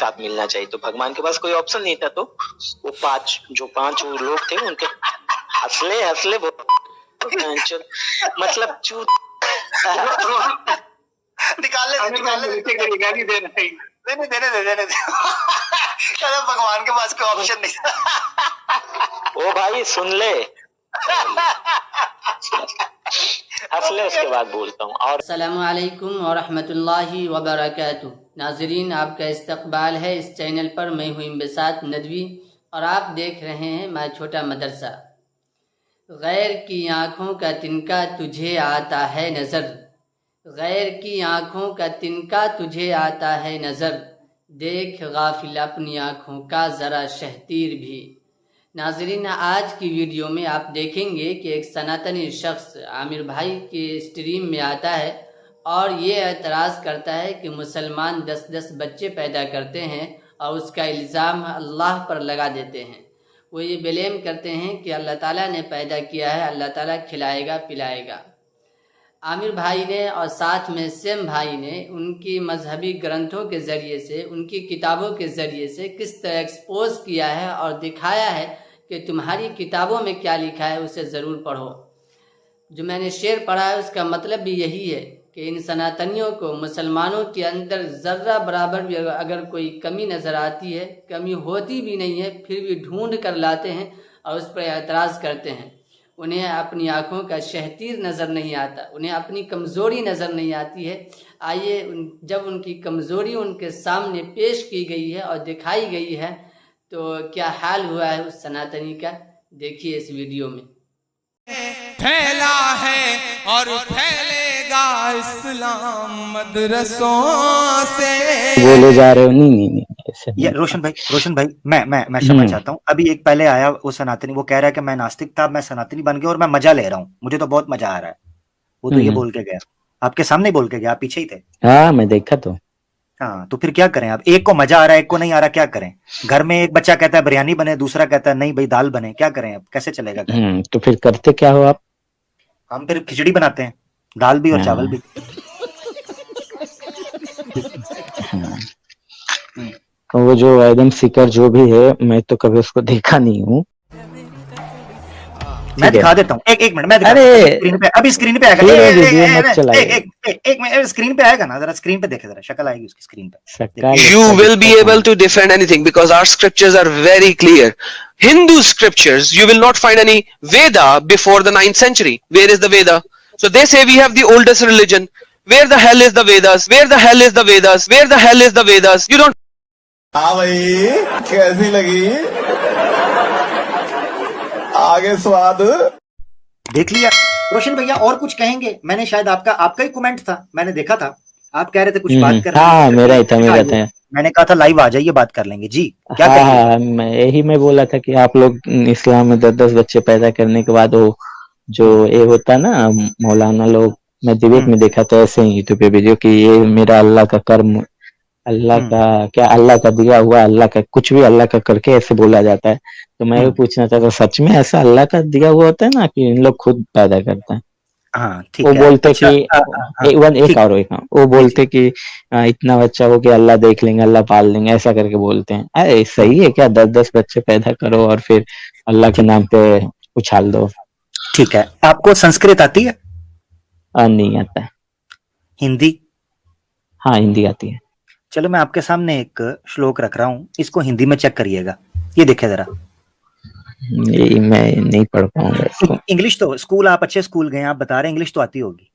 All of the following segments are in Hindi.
साथ मिलना चाहिए। तो भगवान के पास कोई ऑप्शन नहीं था, तो वो पांच वो लोग थे, उनके हंसले हंसले मतलब चूत गाली देने दे। भगवान के पास कोई ऑप्शन नहीं था। ओ भाई सुन ले, हंसले उसके बाद बोलता हूँ। और अस्सलामु अलैकुम व रहमतुल्लाहि व बरकातुहू। नाज़रीन, आपका इस्तकबाल है इस चैनल पर। मैं हूँ इम्बिसात नदवी और आप देख रहे हैं माय छोटा मदरसा। गैर की आँखों का तिनका तुझे आता है नज़र, गैर की आँखों का तिनका तुझे आता है नज़र, देख गाफिल अपनी आँखों का ज़रा शहतीर भी। नाज़रीन, आज की वीडियो में आप देखेंगे कि एक सनातनी शख्स आमिर भाई के स्ट्रीम में आता है और ये एतराज़ करता है कि मुसलमान 10-10 बच्चे पैदा करते हैं और उसका इल्ज़ाम अल्लाह पर लगा देते हैं। वो ये ब्लेम करते हैं कि अल्लाह ताला ने पैदा किया है, अल्लाह ताला खिलाएगा पिलाएगा। आमिर भाई ने और साथ में सेम भाई ने उनकी मजहबी ग्रंथों के ज़रिए से, उनकी किताबों के ज़रिए से किस तरह एक्सपोज किया है और दिखाया है कि तुम्हारी किताबों में क्या लिखा है उसे ज़रूर पढ़ो। जो मैंने शेर पढ़ा है उसका मतलब भी यही है कि इन सनातनियों को मुसलमानों के अंदर ज़र्रा बराबर भी अगर कोई कमी नज़र आती है, कमी होती भी नहीं है, फिर भी ढूंढ कर लाते हैं और उस पर एतराज़ करते हैं। उन्हें अपनी आँखों का शहतीर नज़र नहीं आता, उन्हें अपनी कमज़ोरी नज़र नहीं आती है। आइए जब उनकी कमज़ोरी उनके सामने पेश की गई है और दिखाई गई है तो क्या हाल हुआ है उस सनातनी का, देखिए इस वीडियो में। फैला है और फैलेगा इस्लाम मदरसों से। बोले जा रहे हो? नहीं ऐसे ये रोशन भाई मैं समझ चाहता हूँ। अभी एक पहले आया वो सनातनी, वो कह रहा है कि मैं नास्तिक था, मैं सनातनी बन गया और मैं मजा ले रहा हूँ, मुझे तो बहुत मजा आ रहा है। वो तो ये बोल के गया, आपके सामने बोल के गया, आप पीछे ही थे। हाँ मैं देखा तो। हाँ तो फिर क्या करें? अब एक को मजा आ रहा है, एक को नहीं आ रहा, क्या करें? घर में एक बच्चा कहता है बिरयानी बने, दूसरा कहता है नहीं भाई दाल बने, क्या करें? अब कैसे चलेगा? तो फिर करते क्या हो आप? हम फिर खिचड़ी बनाते हैं, दाल भी और चावल भी। वो जो एकदम सिकर जो भी है, मैं तो कभी उसको देखा नहीं हूँ। मैं दिखा देता हूँ, एक मिनट मैं स्क्रीन पे, अभी स्क्रीन पे आएगा, एक मिनट स्क्रीन पे आएगा ना, जरा स्क्रीन पे देखे, जरा शक्ल आएगी उसकी स्क्रीन पे। You will be able to defend anything because our scriptures are very clear. Hindu scriptures, you will not find any Veda before the 9th century. Where is the Veda? So they say we have the oldest religion. Where the hell is the Vedas? Where the hell is the Vedas? Where the hell is the Vedas? You don't. हाँ भाई, कैसी लगी? आगे स्वाद देख लिया रोशन भैया, और कुछ कहेंगे? मैंने शायद आपका ही कमेंट था, मैंने देखा था, आप कह रहे थे कुछ बात कर रहे थे। हाँ मेरा ही था। मैंने कहा था लाइव आ जाइए, बात कर लेंगे जी। क्या कहेंगे? मैं बोला था कि आप लोग इस्लाम में 10-10 बच्चे पैदा करने के बाद वो जो ये होता ना मौलाना लोग, मैं डिबेट में देखा था ऐसे ही यूट्यूब पे वीडियो कि ये मेरा अल्लाह का कर्म, अल्लाह का क्या, अल्लाह का दिया हुआ, अल्लाह का कुछ भी अल्लाह का करके ऐसे बोला जाता है। तो मैं ये पूछना चाहता, सच में ऐसा अल्लाह का दिया हुआ होता है ना कि इन लोग खुद पैदा करते हैं? हाँ ठीक वो है। बोलते कि वो बोलते कि इतना बच्चा हो कि अल्लाह देख लेंगे, अल्लाह पाल लेंगे, ऐसा करके बोलते हैं। अरे सही है क्या? 10-10 बच्चे पैदा करो और फिर अल्लाह के नाम पे उछाल दो। ठीक है, आपको संस्कृत आती है? नहीं आता है। हिंदी? हाँ हिंदी आती है। चलो मैं आपके सामने एक श्लोक रख रहा हूँ, इसको हिंदी में चेक करिएगा, ये देखिए जरा। ये मैं नहीं पढ़ पाऊंगा। इंग्लिश तो स्कूल, आप अच्छे स्कूल गए, आप बता रहे इंग्लिश तो आती होगी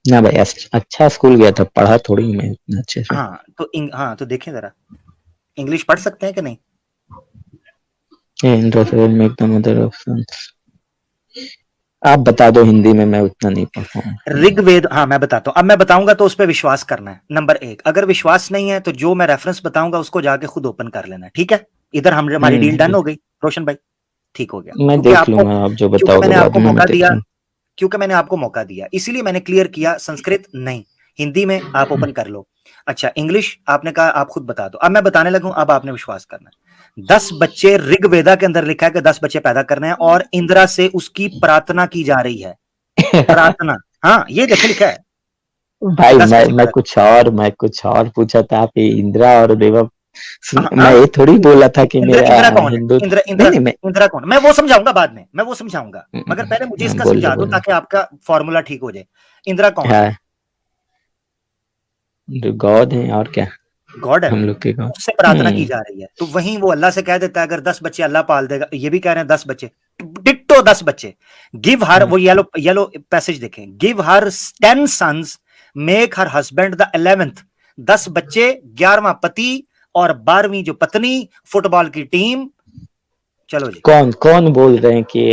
ना भाई? अच्छा स्कूल गया था, पढ़ा थोड़ी मैं अच्छे से। हाँ तो देखें जरा, इंग्लिश पढ़ सकते हैं कि नहीं? आप बता दो हिंदी में, मैं उतना नहीं पढ़ पाऊंगा। ऋग्वेद, हाँ मैं बताता हूँ, अब मैं बताऊंगा तो उस पर विश्वास करना है। नंबर 1, अगर विश्वास नहीं है तो जो मैं रेफरेंस बताऊंगा उसको जाके खुद ओपन कर लेना, ठीक है? इधर हमारी डील डन हो गई रोशन भाई, ठीक हो गया। मैं देख लूंगा, आप जो बताओगे। मैंने आपको मौका दिया, क्योंकि मैंने आपको मौका दिया, इसीलिए मैंने क्लियर किया। संस्कृत नहीं, हिंदी में आप ओपन कर लो। अच्छा इंग्लिश आपने कहा आप खुद बता दो, अब मैं बताने लगूं, अब आपने विश्वास करना है। 10 बच्चे ऋग्वेदा के अंदर लिखा है कि 10 बच्चे पैदा करने हैं और इंदिरा से उसकी प्रार्थना की जा रही है। प्रार्थना, हाँ ये देखो लिखा है भाई। मैं कुछ और पूछा था, आप इंदिरा और मैं ये थोड़ी बोला था कि इंदिरा मेरा इंदिरा कौन है? हिंदू इंदिरा नहीं इंदिरा नहीं मैं इंदिरा कौन? मैं वो समझाऊंगा बाद में, मैं वो समझाऊंगा, मगर पहले मुझे इसका बोलिए समझा दो बोलिए ताकि आपका फॉर्मूला ठीक हो जाए। इंदिरा कौन है? हाँ जो गॉड है और क्या गॉड है हम ना, लोग के गॉड उससे प्रार्थना की जा रही है, तो वहीं वो अल्लाह से कह देता है अगर 10 बच्चे अल्लाह पाल देगा, ये भी कह रहे हैं 10 बच्चे, डिट्टो 10 बच्चे। गिव हर, वो येलो येलो पैसेज देखें, give her 10 sons, make her husband the 11th। 10 बच्चे, 11वां पति और 12वीं जो पत्नी, फुटबॉल की टीम। चलो जी, कौन कौन बोल रहे हैं कि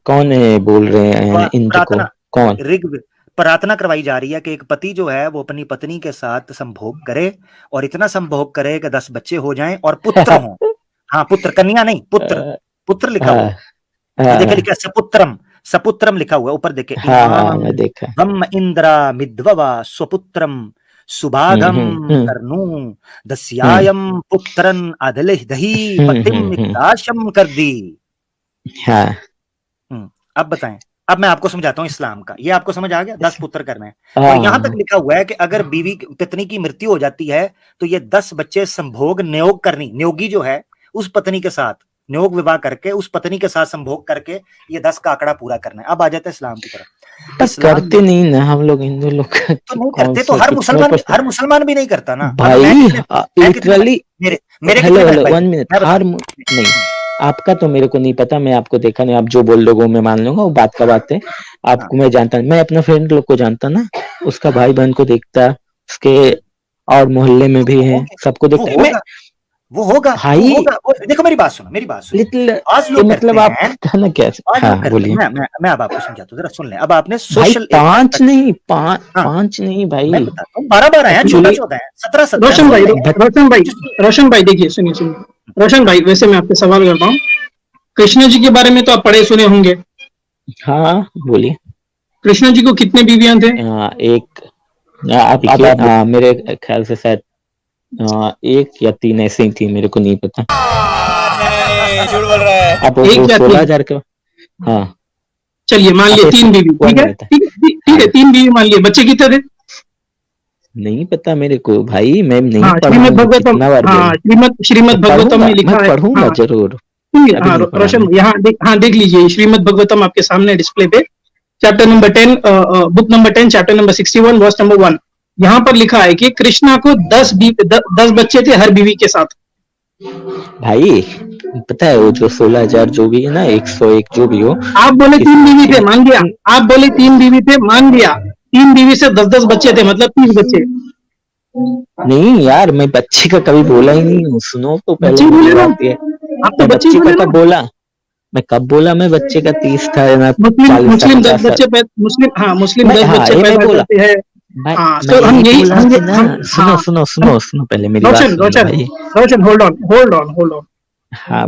कौन है बोल रहे हैं इंद्र को प्रार्थना, कौन ऋग प्रार्थना करवाई जा रही है कि एक पति जो है वो अपनी पत्नी के साथ संभोग करे और इतना संभोग करे कि 10 बच्चे हो जाएं और पुत्र हो। हाँ पुत्र, कन्या नहीं, पुत्र, पुत्र लिखा हुआ है। ये देखिए लिखा है सपुत्रम, सपुत्रम लिखा हुआ है ऊपर देखे, हाँ मैं देखा ब्रह्म इंद्रा मिद्ववा स्वपुत्रम सुभागम कर्णु दस्यायम पुत्रन अदले दही पतिम इक्ताशम कर दी। हाँ अब बताएं, अब मैं आपको समझाता हूँ इस्लाम का, ये आपको समझ आ गया? 10 पुत्र करना है हाँ और यहाँ तक लिखा हुआ है कि अगर बीवी पत्नी की मृत्यु हो जाती है तो ये 10 बच्चे संभोग नियोग करनी, नियोगी जो है उस पत्नी के साथ नियोग विवाह करके उस पत्नी के साथ संभोग करके ये 10 का आंकड़ा पूरा करना है। अब आ जाता है इस्लाम की तरफ। बस करते नहीं ना हम लोग हिंदू लोग तो नहीं करते, तो हर मुसलमान भी नहीं करता ना भाई। लिटरली मेरे हेलो हेलो 1 मिनट, हर नहीं आपका तो मेरे को नहीं पता, मैं आपको देखा नहीं, आप जो बोल लोगों मैं मान लूंगा, वो बात का बात है। आपको मैं जानता, मैं अपना फ्रेंड लोग को जानता ना, उसका भाई बहन को देखता, उसके और मोहल्ले में भी है, सबको देखता मैं। वो होगा भाई देखो मेरी बात सुनो, मेरी बात सुनो। लिटिल आज लोग मतलब आप ना क्या, हाँ बोलिए। मैं अब आपको समझाता हूँ, जरा सुन लें। अब आपने सोशल 5 नहीं 5 नहीं भाई, 12 है, 14 है, 17। रोशन भाई देखिए, सुनिए रोशन भाई, वैसे मैं आपसे सवाल करता हूँ, कृष्ण जी के बारे में तो आप पढ़े सुने होंगे। हाँ बोलिए। कृष्ण जी को कितने बीवियां थे? आप मेरे ख्याल से शायद 1 या 3 ऐसे ही थी, मेरे को नहीं पता। झूठ बोल रहा है। आप 16,000 का, हाँ चलिए मान लिए 3 बीवी, ठीक है ठीक है 3 बीवी मान लिए, बच्चे कितने थे? नहीं पता मेरे को भाई, मैं नहीं श्रीमद् भगवतम, श्रीमद् भगवतम में लिखा है, पढ़ूंगा जरूर। रोशन यहाँ देख लीजिए, श्रीमद् भगवतम आपके सामने डिस्प्ले पे, chapter number 10, book number 10, chapter number 61, verse number 1, यहाँ पर लिखा है कि कृष्णा को 10 बच्चे थे हर बीवी के साथ। भाई पता है वो जो 16,000 जो भी है ना, 101 जो भी हो, आप बोले 3 बीवी थे, मान लिया, आप बोले 3 बीवी थे, मान लिया, 3 बीवी से 10 बच्चे थे, मतलब 30 बच्चे। नहीं यार, मैं बच्चे का कभी बोला ही नहीं हूँ, सुनो तो पहले बात है। आप तो बच्चे का कब बोला, मैं कब बोला मैं बच्चे का 30 था ना, मुस्लिम 10 बच्चे मुस्लिम 10 बच्चे पैदा करते हैं। तो हम यही सुनो पहले मेरी बात। रोशन होल्ड ऑन,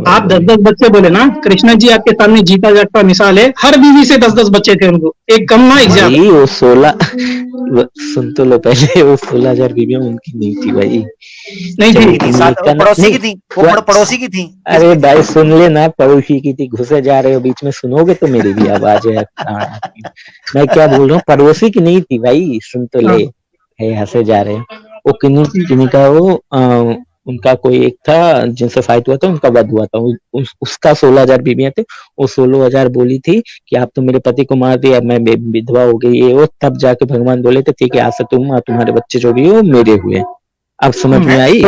आप 10 बच्चे बोले ना, कृष्णा जी आपके सामने जीता जागता मिसाल है, हर बीवी से 10 बच्चे थे उनको, एक कम ना एक ज्यादा। वो 16 सुन तो लो पहले, वो 16,000 बीवियां उनकी नहीं थी भाई, नहीं थी, पड़ोसी की थी, वो पड़ोसी की थी। अरे भाई सुन लेना, पड़ोसी की थी, घुसे जा रहे हो बीच में, सुनोगे तो मेरी भी आवाज है। मैं क्या बोल रहा हूँ, पड़ोसी की नहीं थी भाई, सुन तो ले, हंसे जा रहे हैं। वो किन्हीं का वो उनका कोई एक था जिनसे फाइट हुआ था, उनका वध हुआ था, उसका 16,000 बीवियां थे, वो 16,000 बोली थी कि आप तो मेरे पति को मार दिया, मैं विधवा हो गई, ये वो, तब जाके भगवान बोले थे ठीक है आज से तुम और तुम्हारे बच्चे जो भी हो मेरे हुए। अब समझ में आई?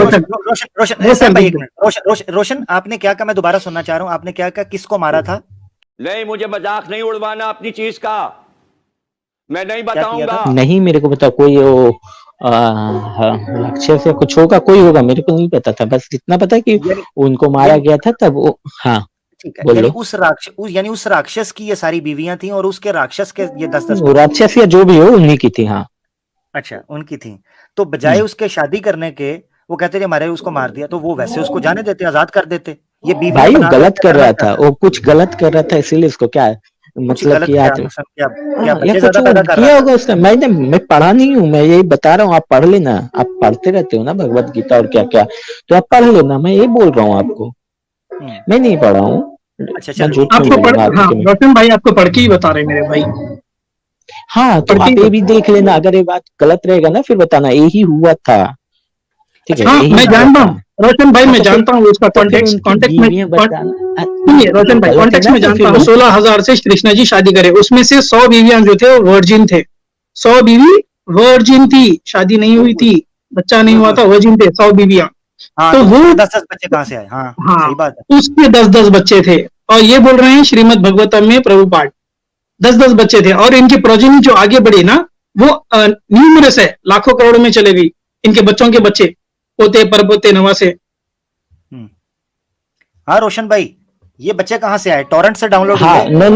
रोशन आपने क्या कहा, मैं दोबारा सुनना चाह रहा हूँ, आपने क्या कहा, किसको मारा था? नहीं, मुझे मजाक नहीं उड़वाना अपनी चीज का, मैं नहीं बताऊंगा। नहीं मेरे को पता, कोई वो राक्षस या कुछ होगा, कोई होगा, मेरे को नहीं पता था, बस इतना पता है कि उनको मारा गया था तब वो। हाँ ठीक है, यानी उस राक्षस की ये सारी बीवियां थी और उसके राक्षस के ये 10 राक्षस या जो भी हो उन्हीं की थी। हाँ अच्छा उनकी थी, तो बजाय उसके शादी करने के वो कहते थे हमारे उसको मार दिया, तो वो वैसे उसको जाने देते, आजाद कर देते। ये बीवी भाई वो गलत कर रहा था, वो कुछ गलत कर रहा था, इसीलिए उसको क्या मतलब कि किया होगा उसने। मैं पढ़ा नहीं हूँ, मैं यही बता रहा हूँ, आप पढ़ लेना, आप पढ़ते रहते हो ना भगवत गीता और क्या क्या, तो आप पढ़ लेना, मैं यही बोल रहा हूँ आपको, मैं नहीं पढ़ा हूँ। अच्छा रोशन भाई आपको पढ़ के ही बता रहे मेरे भाई। हाँ तो आप ये भी देख लेना, अगर ये बात गलत रहेगा ना फिर बताना, यही हुआ था, ठीक है। हाँ यही मैं जानता हूँ रोशन भाई, मैं जानता हूँ उसका कॉन्टेक्स्ट में सुनिए रोशन भाई, कॉन्टेक्स्ट में जानता हूँ। 16,000 से कृष्णा जी शादी करे, उसमें से 100 बीवियां जो थे वो वर्जिन थे। 100 बीवी वर्जिन थी, शादी नहीं हुई थी, बच्चा नहीं हुआ था, वर्जिन थे 100 बीवियां। तो वो 10-10 बच्चे कहाँ से आए? हाँ सही बात है। उसके 10-10 बच्चे थे, और ये बोल रहे हैं श्रीमद् भगवतम में प्रभुपाद 10-10 बच्चे थे, और इनकी प्रोजेनी जो आगे बढ़ी ना वो न्यूमरस है, लाखों करोड़ों में चले गई। इनके बच्चों के बच्चे, पोते परपोते नवासे। हाँ रोशन भाई, ये बच्चे कहाँ से आए? टॉरेंट से डाउनलोड हुए? हाँ नो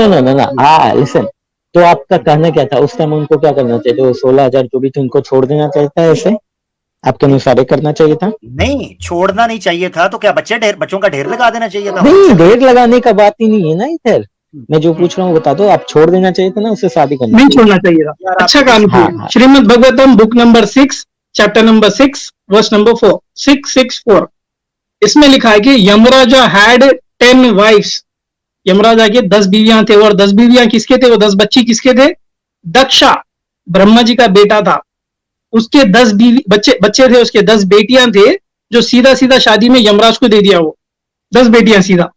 हाँ लिसन, तो आपका कहना क्या था उस टाइम? उनको क्या करना चाहिए? तो 16,000 जो भी थे उनको छोड़ देना चाहिए था, ऐसे आपके अनुसार करना चाहिए था? नहीं, छोड़ना नहीं चाहिए था। तो क्या बच्चों का ढेर लगा देना चाहिए था? नहीं, ढेर लगाने का बात ही नहीं है ना इधर। मैं जो पूछ रहा हूँ बता दो, आप छोड़ देना चाहिए था ना, उससे शादी करना नहीं छोड़ना चाहिए था। अच्छा काम किया। Shrimad Bhagavatam book number 6 chapter number 6 verse number 4 664 इसमें लिखा है कि यमराजा हैड 10 वाइफ्स। यमराजा के 10 बीवियां थे, और 10 बीवियां किसके थे? वो 10 बच्चे किसके थे? दक्षा ब्रह्मा जी का बेटा था, उसके 10 बीवी बच्चे थे, उसके 10 बेटियां थे, जो सीधा सीधा शादी में यमराज को दे दिया। वो 10 बेटियां सीधा।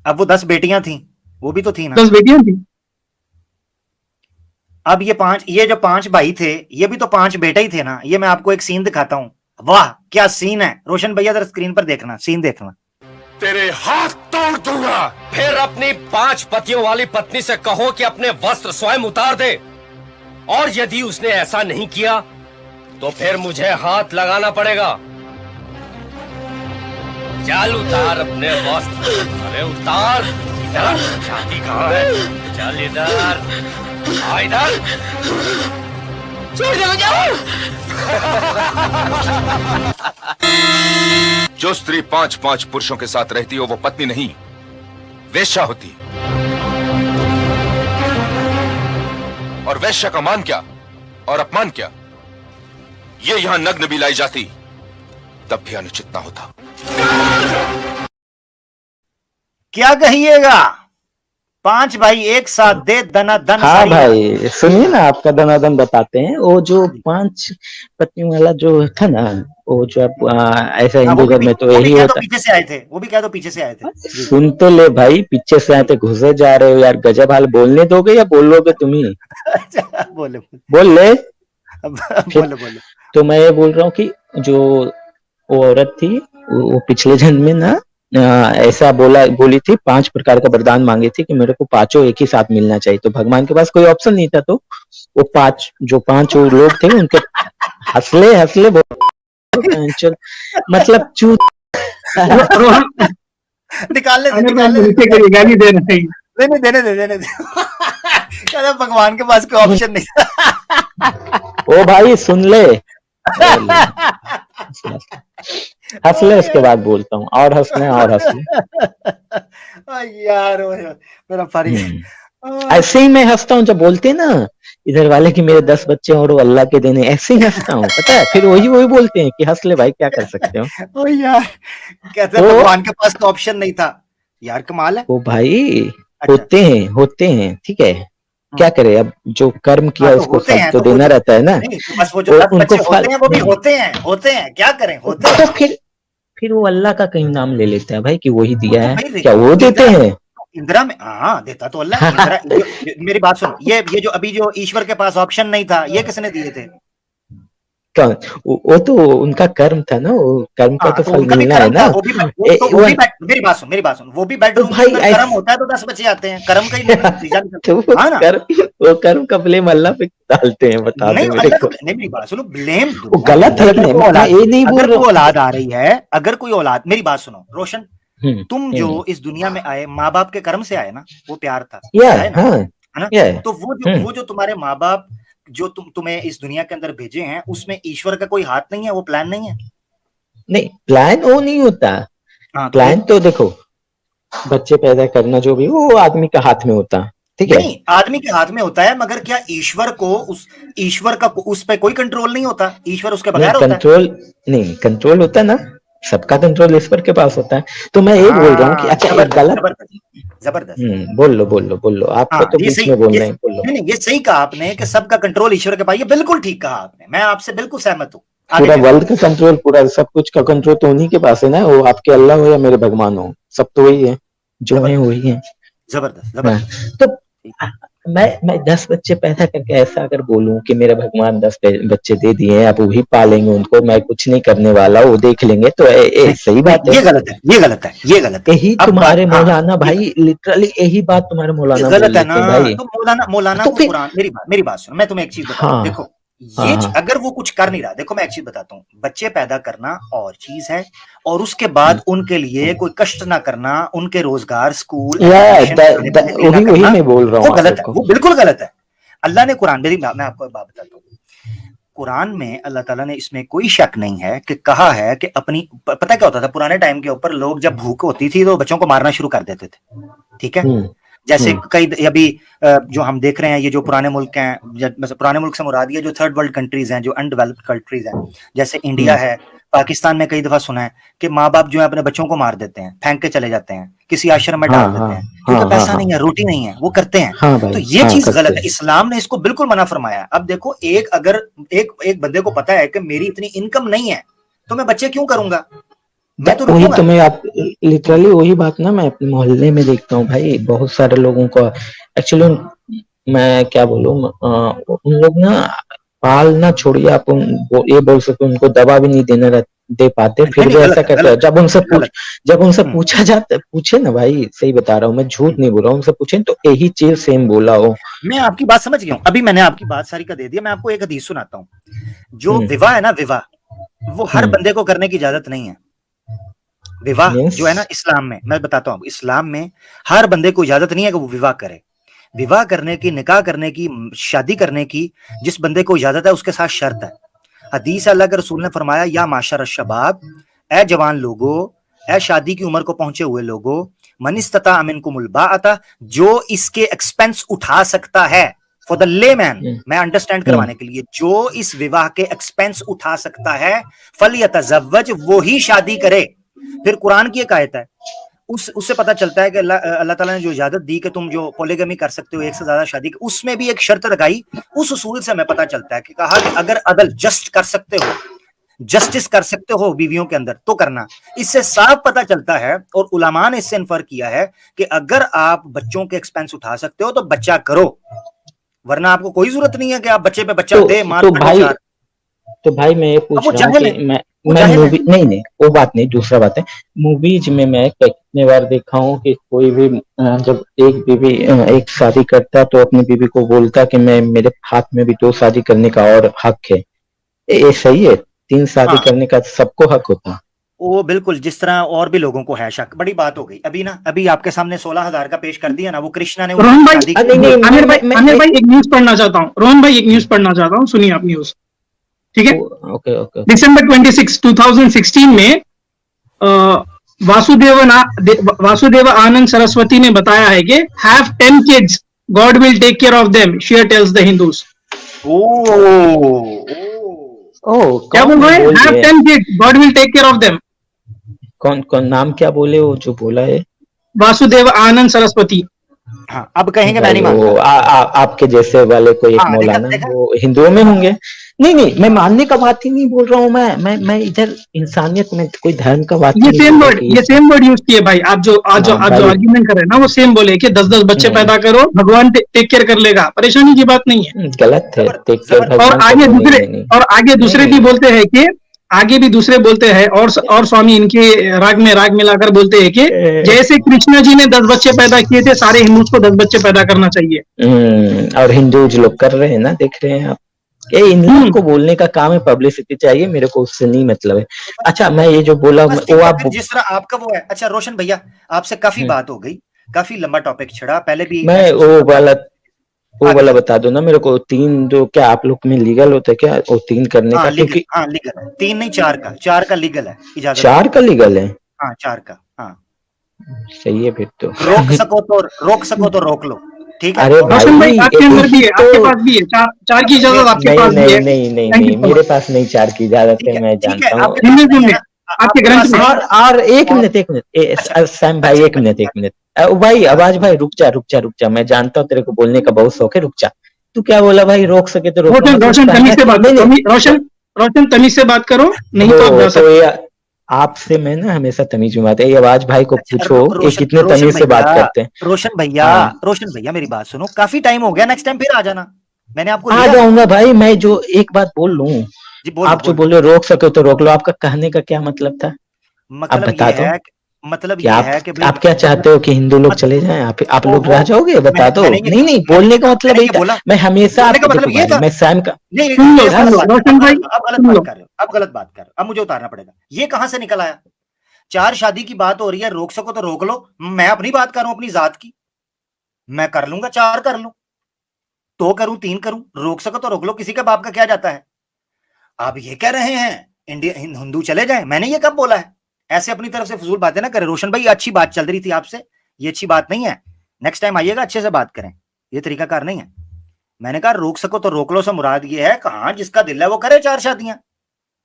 अब वो 10 बेटियां थी, वो भी तो थी ना? 10 बेटियां थी। अब ये जो 5 भाई थे, ये भी तो 5 बेटे ही थे ना। ये मैं आपको एक सीन दिखाता हूं। वाह क्या सीन है रोशन भैया, जरा स्क्रीन पर देखना, सीन देखना। तेरे हाथ तोड़ दूंगा। फिर अपनी 5 पतियों वाली पत्नी से कहो कि अपने वस्त्र स्वयं उतार दे, और यदि उसने ऐसा नहीं किया तो फिर मुझे हाथ लगाना पड़ेगा। चल उतार अपने वस्त्र। अरे उतार। इधर छाती कहाँ है? चल इधर आ, इधर। छोड़ दो जाओ। जो स्त्री 5-5 पुरुषों के साथ रहती हो वो पत्नी नहीं, वेश्या होती। और वेश्या का मान क्या और अपमान क्या, ये यहां नग्न भी लाई जाती तब भी अनुचित ना होता। क्या कहिएगा? 5 भाई एक साथ दे दनादन। हाँ भाई सुनिए ना, आपका दनादन बताते हैं। वो जो 5 पत्नियों वाला जो था ना, वो जो ऐसा हिंदू धर्म में तो यही होता। पीछे से आए थे, वो भी क्या तो पीछे से आए थे। सुन तो ले भाई, पीछे से आए थे, घुसे जा रहे हो यार, गजब हाल। बोलने दोगे या बोलोगे तुम ही? बोल ले। बोलो। तो मैं ये बोल रहा हूँ कि जो वो औरत थी वो पिछले जन्म में ना ऐसा बोली थी, 5 प्रकार का वरदान मांगे थे कि मेरे को 5 एक ही साथ मिलना चाहिए। तो भगवान के पास कोई ऑप्शन नहीं था, तो वो 5 लोग थे उनके हंसले मतलब चूत निकालने देने कहता भगवान के पास कोई ऑप्शन नहीं। ओ भाई सुन ले, हंस ले, उसके बाद बोलता हूँ। और हंसने यार मेरा फरी। ऐसे ही मैं हंसता हूँ जब बोलते हैं ना इधर वाले कि मेरे 10 बच्चे और वो अल्लाह के देने, ऐसे ही हंसता हूँ, पता है। फिर वही बोलते हैं कि हंस ले भाई, क्या कर सकते हो। यार कहते हैं भगवान के पास तो ऑप्शन नहीं था यार, कमाल है। ओ भाई होते हैं ठीक है, क्या करे, अब जो कर्म किया उसको फल तो देना रहता है ना। बस वो जो उनको फल वो भी होते हैं, क्या करें, होते हैं। तो फिर वो अल्लाह का कहीं नाम ले लेते हैं भाई कि वही दिया है, क्या वो देते हैं? इंदिरा में देता तो अल्लाह। मेरी बात सुन, ये जो अभी जो ईश्वर के पास ऑप्शन नहीं था, ये किसने दिए थे? वो तो उनका कर्म था ना, वो कर्म का तो फल मिलना है ना। मेरी बात सुन, वो भी बेडरूम में कर्म होता है तो 10 बच्चे आते हैं, कर्म का ही वो कर्म का ब्लेम अल्लाह पे डालते हैं, बता दो मेरे को। मेरी बात सुनो, ब्लेम गलत है। ये नहीं बोल रहा, औलाद आ रही है, अगर कोई औलाद, मेरी बात सुनो रोशन, तुम जो इस दुनिया में आए माँ बाप के कर्म से आए ना, वो प्यार था, है ना? तो वो जो तुम्हारे माँ बाप जो तुम्हें इस दुनिया के अंदर भेजे हैं, उसमें ईश्वर का कोई हाथ नहीं है, वो प्लान नहीं है। नहीं, प्लान वो नहीं होता। प्लान तो देखो, बच्चे पैदा करना जो भी वो आदमी का हाथ में होता, ठीक है? नहीं, आदमी के हाथ में होता है, मगर क्या ईश्वर का उस पे कोई कंट्रोल नहीं होता? ईश्वर उसके बगैर होता है। कंट्रोल होता है ना, सबका कंट्रोल ईश्वर के पास होता है। तो मैं ये बोल रहा हूँ कि अच्छा गलत, जबरदस्त। बोल लो आपको तो बीच में बोल रहे हैं, बोलो। नहीं, ये सही कहा आपने कि सबका कंट्रोल ईश्वर के पास, ये बिल्कुल ठीक कहा आपने, मैं आपसे बिल्कुल सहमत हूँ। पूरा वर्ल्ड का कंट्रोल, पूरा सब कुछ का कंट्रोल तो उन्हीं के पास है ना। वो आपके अल्लाह हो या मेरे भगवान हो, सब तो वही है, जो है वही है। जबरदस्त। तो मैं 10 बच्चे पैदा करके ऐसा अगर बोलूं कि मेरा भगवान 10 बच्चे दे दिए, आप वही पालेंगे उनको, मैं कुछ नहीं करने वाला, वो देख लेंगे, तो सही बात है? ये गलत है, ये गलत है, ये गलत है। यही तुम्हारे मौलाना भाई, लिटरली यही बात तुम्हारे मौलाना गलत है ना भाई। तो मौलाना तो को कुरान, मेरी बात सुनो, मैं तुम्हें एक चीज बताता हूं। देखो ये अगर वो कुछ कर नहीं रहा, देखो मैं एक चीज बताता हूँ, बच्चे पैदा करना और चीज है, और उसके बाद उनके लिए कोई कष्ट ना करना, उनके रोजगार, स्कूल, वही मैं बोल रहा हूँ, वो गलत है, वो बिल्कुल गलत है। अल्लाह ने कुरान, मैं आपको एक बात बताता हूँ, कुरान में अल्लाह ताला ने, इसमें कोई शक नहीं है कि कहा है कि अपनी, पता क्या होता था पुराने टाइम के ऊपर, लोग जब भूख होती थी तो बच्चों को मारना शुरू कर देते थे, ठीक है। जैसे कई अभी जो हम देख रहे हैं, ये जो पुराने मुल्क हैं, पुराने मुल्क से मुराद ये जो थर्ड वर्ल्ड कंट्रीज हैं, जो अनडेवलप्ड कंट्रीज हैं, जैसे इंडिया है, पाकिस्तान में कई दफा सुना है कि माँ बाप जो है अपने बच्चों को मार देते हैं, फेंक के चले जाते हैं, किसी आश्रम में डाल देते हैं, क्योंकि पैसा नहीं है, रोटी नहीं है, वो करते हैं। तो ये चीज गलत है, इस्लाम ने इसको बिल्कुल मना फरमाया। अब देखो, अगर एक बंदे को पता है कि मेरी इतनी इनकम नहीं है, तो मैं बच्चे क्यों करूंगा? वही तो मैं आप लिटरली वही बात ना, मैं अपने मोहल्ले में देखता हूँ भाई, बहुत सारे लोगों को एक्चुअली मैं क्या बोलूं, उन लोग ना पालना छोड़िए, आप ये बोल सकते उनको दवा भी नहीं दे पाते, फिर भी ऐसा करते हैं। जब उनसे पूछा जाता, पूछे ना भाई, सही बता रहा हूँ मैं, झूठ नहीं बोल रहा हूँ, उनसे पूछे तो यही चीज सेम बोला हो। मैं आपकी बात समझ गया हूँ, अभी मैंने आपकी बात सारी का दे दिया। मैं आपको एक हदीस सुनाता हूँ। जो विवाह है ना, विवाह वो हर बंदे को करने की इजाजत नहीं है। विवाह जो है ना इस्लाम में, मैं बताता हूँ, इस्लाम में हर बंदे को इजाजत नहीं है कि वो विवाह करे। विवाह करने की, निकाह करने की, शादी करने की जिस बंदे को इजाजत है उसके साथ शर्त है। हदीस अल्लाह के रसूल ने फरमाया, या माशर शबाब, ए जवान लोगो, ए शादी की उम्र को पहुंचे हुए लोगो, मन इस्तता मिनकुमुल बाअता, जो इसके एक्सपेंस उठा सकता है, फॉर द लेमैन, मैं अंडरस्टैंड करवाने के लिए, जो इस विवाह के एक्सपेंस उठा सकता है, फलयतज़व्वज, वो ही शादी करे। फिर कुरान की एक आयत है, उससे पता चलता है कि अल्लाह ताला ने जो इजाजत दी कि तुम जो पोलिगमी कर सकते हो, एक से ज्यादा शादी, उसमें भी एक शर्त लगाई। उस उसूल से हमें पता चलता है कि कहा कि अगर अदल जस्ट कर सकते हो, जस्टिस कर सकते हो बीवियों के अंदर तो करना। इससे साफ पता चलता है, और उलमा ने इससे इन्फर किया है कि अगर आप बच्चों के एक्सपेंस उठा सकते हो तो बच्चा करो, वरना आपको कोई जरूरत नहीं है कि आप बच्चे पे बच्चा दे मार। तो भाई मैं ये पूछ रहा हूँ कि मैं मूवी नहीं वो बात नहीं, दूसरा बात है, मूवीज में मैं कितने बार देखा हूँ कि कोई भी जब एक बीवी एक शादी करता तो अपनी बीवी को बोलता कि मैं, मेरे हाथ में भी 2 शादी करने का और हक है। ये सही है? 3 शादी करने का सबको हक होता। वो बिल्कुल जिस तरह और भी लोगों को है शक। बड़ी बात हो गई अभी आपके सामने 16,000 का पेश कर दिया ना, वो कृष्णा ने। रोहन भाई, आमिर भाई एक न्यूज पढ़ना चाहता हूँ। रोहन भाई एक न्यूज पढ़ना चाहता हूँ, सुनिए आप न्यूज, ठीक है? ओके। दिसंबर 26, 2016 में वासुदेव आनंद सरस्वती ने बताया है कि have 10 kids, God will take care of them, Shia tells the Hindus. क्या बोल रहे हैं? Have 10 kids, God will take care of them. कौन नाम क्या बोले वो जो बोला है? वासुदेव आनंद सरस्वती। हाँ, अब कहेंगे मैं नहीं मानता। आपके जैसे वाले कोई एक मौलाना, वो हिंदुओं में होंगे। नहीं, मैं मानने का बात ही नहीं बोल रहा हूँ, मैं इधर इंसानियत में कोई धर्म का बात ये सेम वर्ड यूज किए भाई। आप जो आर्ग्यूमेंट कर रहे हैं ना, वो सेम बोले कि 10 बच्चे पैदा करो, भगवान टेक केयर कर लेगा, परेशानी की बात नहीं है। गलत है, टेक केयर। और आगे दूसरे भी बोलते हैं कि और स्वामी इनके राग में लाकर बोलते हैं कि जैसे कृष्णा जी ने 10 बच्चे पैदा किए थे, सारे हिंदूज को 10 बच्चे पैदा करना चाहिए। और हिंदूज लोग कर रहे हैं ना, देख रहे हैं आप। इन लोगों को बोलने का काम है, पब्लिसिटी चाहिए, मेरे को उससे नहीं मतलब है। अच्छा, मैं ये जो बोला वो आप जिस तरह आपका वो है। अच्छा रोशन भैया, आपसे काफी बात हो गई, काफी लंबा टॉपिक छिड़ा, पहले भी मैं वो वाला बता दो ना मेरे को। 3 जो क्या आप लोग में लीगल होता है क्या वो 3 करने का? क्योंकि लीगल है, 3 नहीं 4 का लीगल है, इजाजत 4 का लीगल है। हाँ 4 का, हाँ सही है। फिर तो रोक सको तो रोक लो, ठीक है? अरे भाई आपके अंदर भी है, आपके पास भी है 4 की इजाजत, आपके पास भी है। नहीं, मेरे पास नहीं 4 की इजाजत है, मैं जानता हूँ आपके ग्रंथ में। और एक मिनट सैम भाई, एक मिनट भाई, आवाज भाई, रुक जा, मैं जानता हूँ तेरे को बोलने का बहुत शौक है, रुक जा। तू क्या बोला भाई? रोक सके तो रोक। रोशन तमीज से बात करो, नहीं तो आप जा सकते। आपसे मैं ना हमेशा तमीज में बात है, ये आवाज भाई को पूछो ये कितने तमीज से बात करते हैं। रोशन भैया मेरी बात सुनो, काफी टाइम हो गया, नेक्स्ट टाइम फिर आ जाना, मैंने आपको आ जाऊंगा भाई। मैं जो एक बात बोल लूं, आप जो बोल रहे रोक सके तो रोक लो, आपका कहने का क्या मतलब था? आप बता दो, मतलब ये है कि आप क्या चाहते हो कि हिंदू लोग चले जाएं, आप लोग रह जाओगे? बता दो। नहीं बोलने का मतलब यही था, मैं हमेशा आपको देखो, मैं सैम का अब गलत बात कर, अब मुझे उतारना पड़ेगा। ये कहां से निकल आया? 4 शादी की बात हो रही है, रोक सको तो रोक लो। मैं अपनी बात कर रहा हूं, अपनी जात की, मैं कर लूंगा, 4 कर लूं, 2 करूं, 3 करूं, रोक सको तो रोक लो, किसी का बाप का क्या जाता है? आप ये कह रहे हैं इंडिया हिंदू चले जाए, मैंने ये कब बोला है? ऐसे अपनी तरफ से फजूल बातें ना करें। रोशन भाई अच्छी बात चल रही थी आपसे, ये अच्छी बात नहीं है, नेक्स्ट टाइम आइएगा अच्छे से बात करें, ये तरीकाकार नहीं है। मैंने कहा रोक सको तो रोक लो से मुराद ये है, कहां जिसका दिल है वो करे 4 शादियां,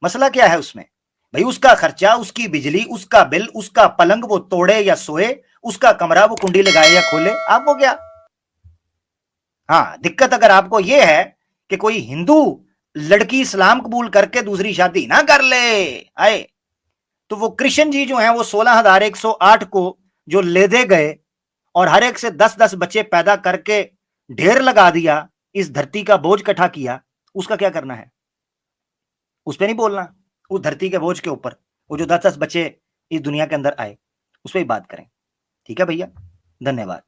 मसला क्या है उसमें भाई? उसका खर्चा, उसकी बिजली, उसका बिल, उसका पलंग वो तोड़े या सोए, उसका कमरा वो कुंडी लगाए या खोले, आपको क्या? हाँ, दिक्कत अगर आपको ये है कि कोई हिंदू लड़की इस्लाम कबूल करके दूसरी शादी ना कर ले आए, तो वो कृष्ण जी जो हैं वो 16,108 को जो ले दे गए और हर एक से 10-10 बच्चे पैदा करके ढेर लगा दिया, इस धरती का बोझ इकट्ठा किया, उसका क्या करना है? उस पर नहीं बोलना, उस धरती के बोझ के ऊपर वो जो 10-10 बच्चे इस दुनिया के अंदर आए, उस पर ही बात करें। ठीक है भैया, धन्यवाद।